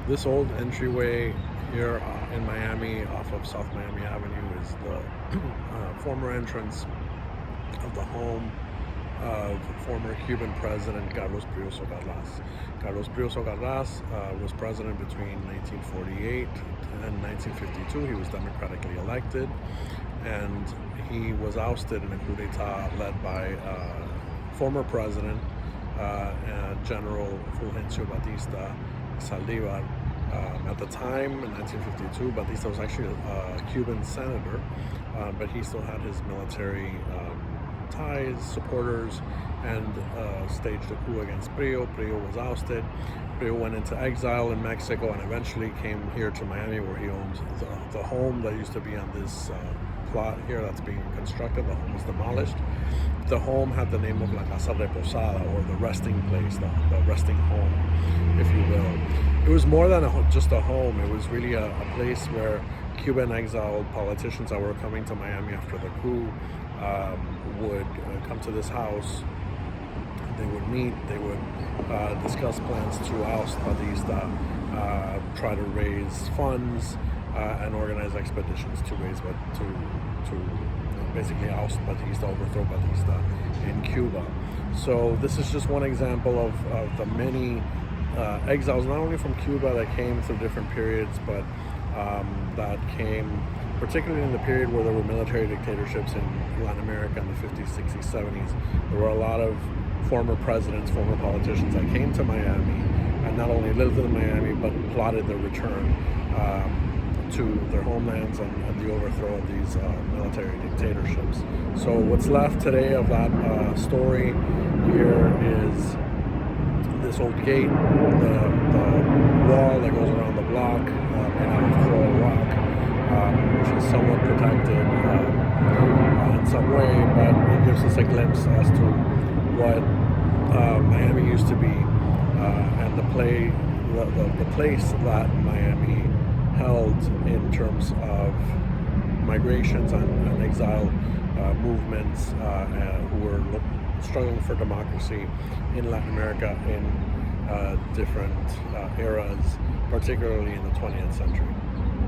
This old entryway here in Miami off of South Miami Avenue is the former entrance of the home of former Cuban President Carlos Prioso Carras. Carlos Prioso Carras was president between 1948 and 1952. He was democratically elected, and he was ousted in a coup d'etat led by former president General Fulgencio Batista Saldivar. At the time, in 1952, Batista was actually a Cuban senator, but he still had his military ties, supporters, and staged a coup against Prio. Prio was ousted. Prio went into exile in Mexico and eventually came here to Miami, where he owns the home that used to be on this plot here that's being constructed. The home was demolished. The home had the name of La Casa Reposada, or the resting place, the resting home, if you will. It was more than just a home. It was really a place where Cuban exiled politicians that were coming to Miami after the coup would come to this house. They would meet, they would discuss plans to oust Batista, try to raise funds, and organize expeditions to raise, to basically oust Batista, overthrow Batista in Cuba. So this is just one example of the many exiles, not only from Cuba, that came through different periods, but that came particularly in the period where there were military dictatorships in Latin America in the 50s, 60s, 70s. There were a lot of former presidents, former politicians that came to Miami and not only lived in Miami, but plotted their return to their homelands and the overthrow of these military dictatorships. So what's left today of that story here is this old gate, the wall that goes around the block, made out of coral rock, which is somewhat protected in some way, but it gives us a glimpse as to what Miami used to be, and the place that Miami held in terms of migrations and exile movements who were struggling for democracy in Latin America in different eras, particularly in the 20th century.